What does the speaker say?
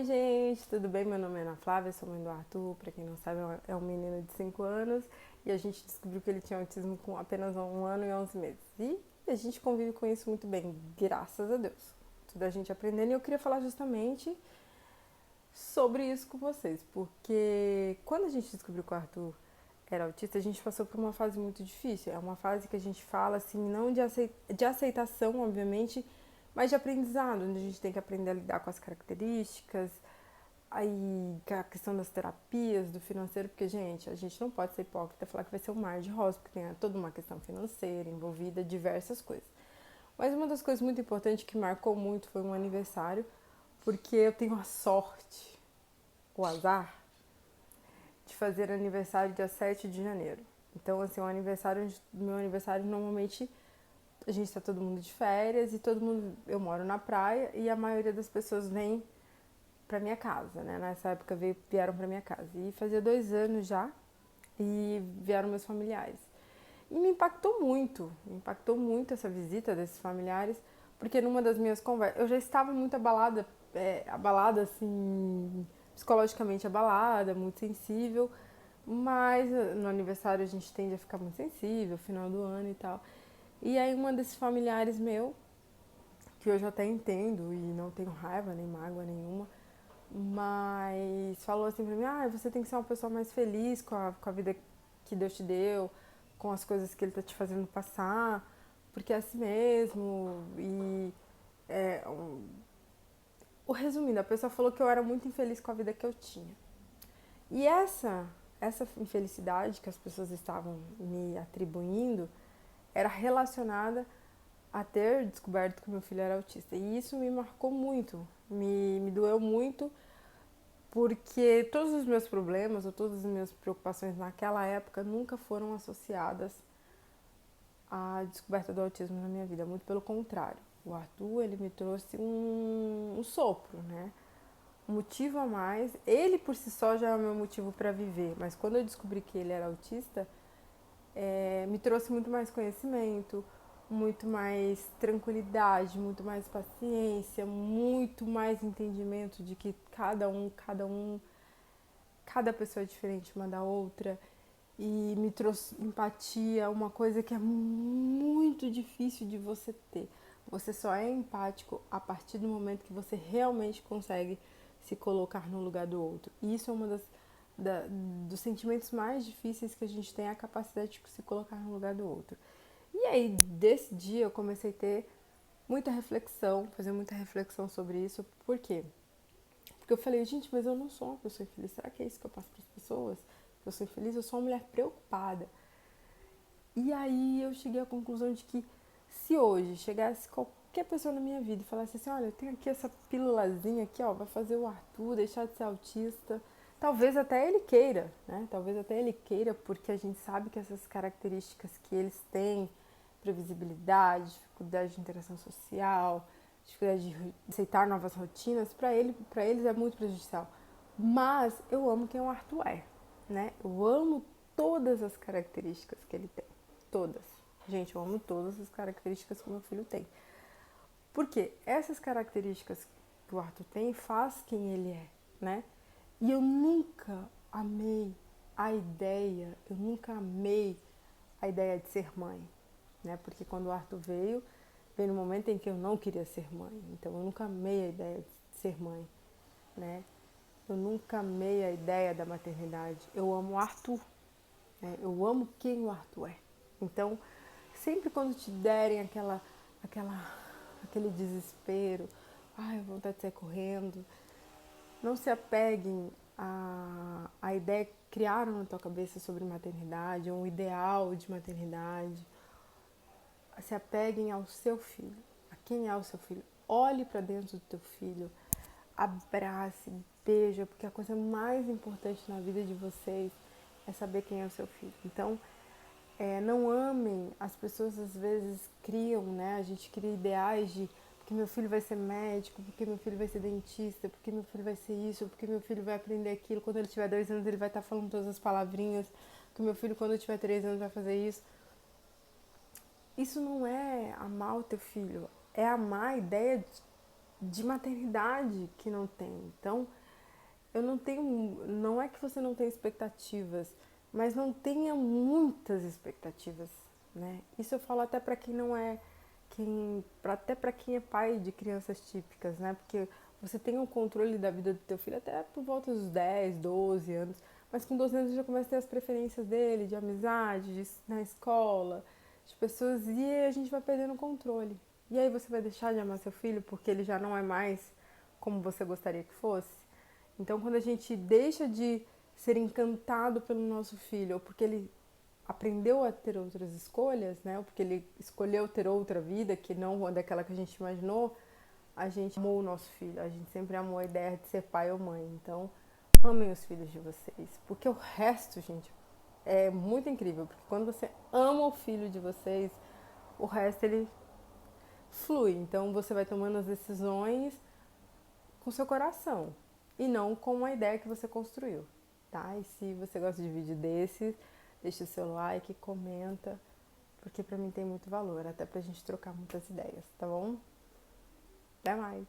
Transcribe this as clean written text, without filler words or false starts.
Oi, gente, tudo bem? Meu nome é Ana Flávia, sou mãe do Arthur. Pra quem não sabe, é um menino de 5 anos e a gente descobriu que ele tinha autismo com apenas 1 ano e 11 meses. E a gente convive com isso muito bem, graças a Deus. Tudo a gente aprendendo e eu queria falar justamente sobre isso com vocês, porque quando a gente descobriu que o Arthur era autista, a gente passou por uma fase muito difícil. É uma fase que a gente fala assim, não de aceitação, obviamente, mas de aprendizado, onde a gente tem que aprender a lidar com as características, aí a questão das terapias, do financeiro, porque, gente, a gente não pode ser hipócrita e falar que vai ser um mar de rosa, porque tem toda uma questão financeira envolvida, diversas coisas. Mas uma das coisas muito importantes que marcou muito foi um aniversário, porque eu tenho a sorte, o azar, de fazer aniversário dia 7 de janeiro. Então, assim, meu aniversário normalmente a gente tá todo mundo de férias e todo mundo, eu moro na praia e a maioria das pessoas vem pra minha casa, né? Nessa época vieram pra minha casa. E fazia 2 anos já e vieram meus familiares. E me impactou muito essa visita desses familiares, porque numa das minhas conversas, eu já estava muito abalada assim, psicologicamente abalada, muito sensível, mas no aniversário a gente tende a ficar muito sensível, final do ano e tal. E aí uma desses familiares meu, que hoje eu até entendo e não tenho raiva nem mágoa nenhuma, mas falou assim pra mim, você tem que ser uma pessoa mais feliz com a vida que Deus te deu, com as coisas que Ele tá te fazendo passar, porque é assim mesmo. E o resumindo, a pessoa falou que eu era muito infeliz com a vida que eu tinha. E essa infelicidade que as pessoas estavam me atribuindo era relacionada a ter descoberto que meu filho era autista. E isso me marcou muito, me doeu muito, porque todos os meus problemas ou todas as minhas preocupações naquela época nunca foram associadas à descoberta do autismo na minha vida, muito pelo contrário. O Arthur, ele me trouxe um sopro, né? Um motivo a mais. Ele por si só já é o meu motivo para viver, mas quando eu descobri que ele era autista, me trouxe muito mais conhecimento, muito mais tranquilidade, muito mais paciência, muito mais entendimento de que cada pessoa é diferente uma da outra, e me trouxe empatia, uma coisa que é muito difícil de você ter. Você só é empático a partir do momento que você realmente consegue se colocar no lugar do outro. E isso é uma da, dos sentimentos mais difíceis que a gente tem, a capacidade de se colocar no lugar do outro. E aí, desse dia, eu comecei a ter muita reflexão, fazer muita reflexão sobre isso. Por quê? Porque eu falei, gente, mas eu não sou uma pessoa infeliz. Será que é isso que eu passo para as pessoas? Que eu sou infeliz? Eu sou uma mulher preocupada. E aí eu cheguei à conclusão de que se hoje chegasse qualquer pessoa na minha vida e falasse assim, olha, eu tenho aqui essa pílulazinha aqui, ó, vai fazer o Arthur deixar de ser autista, talvez até ele queira, né? Talvez até ele queira, porque a gente sabe que essas características que eles têm, previsibilidade, dificuldade de interação social, dificuldade de aceitar novas rotinas, para eles é muito prejudicial. Mas eu amo quem o Arthur é, né? Eu amo todas as características que ele tem. Todas. Gente, eu amo todas as características que o meu filho tem. Porque essas características que o Arthur tem faz quem ele é, né? E eu nunca amei a ideia de ser mãe, né? Porque quando o Arthur veio no momento em que eu não queria ser mãe. Então eu nunca amei a ideia de ser mãe, né? Eu nunca amei a ideia da maternidade. Eu amo o Arthur, né? Eu amo quem o Arthur é. Então, sempre quando te derem aquela, aquele desespero, vontade de sair correndo, não se apeguem à ideia que criaram na tua cabeça sobre maternidade, um ideal de maternidade. Se apeguem ao seu filho, a quem é o seu filho. Olhe para dentro do teu filho, abrace, beija, porque a coisa mais importante na vida de vocês é saber quem é o seu filho. Então, não amem, as pessoas às vezes criam, né? A gente cria ideais de porque meu filho vai ser médico, porque meu filho vai ser dentista, porque meu filho vai ser isso, porque meu filho vai aprender aquilo, quando ele tiver 2 anos ele vai estar falando todas as palavrinhas, porque meu filho quando tiver 3 anos vai fazer isso. Isso não é amar o teu filho, é amar a ideia de maternidade que não tem. Então, eu não tenho, não é que você não tenha expectativas, mas não tenha muitas expectativas, né? Isso eu falo até para quem não é, até para quem é pai de crianças típicas, né? Porque você tem o controle da vida do teu filho até por volta dos 10, 12 anos, mas com 12 anos já começa a ter as preferências dele, de amizade, na escola, de pessoas, e aí a gente vai perdendo o controle. E aí você vai deixar de amar seu filho porque ele já não é mais como você gostaria que fosse? Então, quando a gente deixa de ser encantado pelo nosso filho, ou porque ele aprendeu a ter outras escolhas, né? Ou porque ele escolheu ter outra vida que não daquela que a gente imaginou, a gente amou o nosso filho. A gente sempre amou a ideia de ser pai ou mãe. Então, amem os filhos de vocês, porque o resto, gente, é muito incrível, porque quando você ama o filho de vocês, o resto ele flui. Então, você vai tomando as decisões com seu coração e não com a ideia que você construiu, tá? E se você gosta de vídeo desse, deixa o seu like, comenta, porque pra mim tem muito valor, até pra gente trocar muitas ideias, tá bom? Até mais!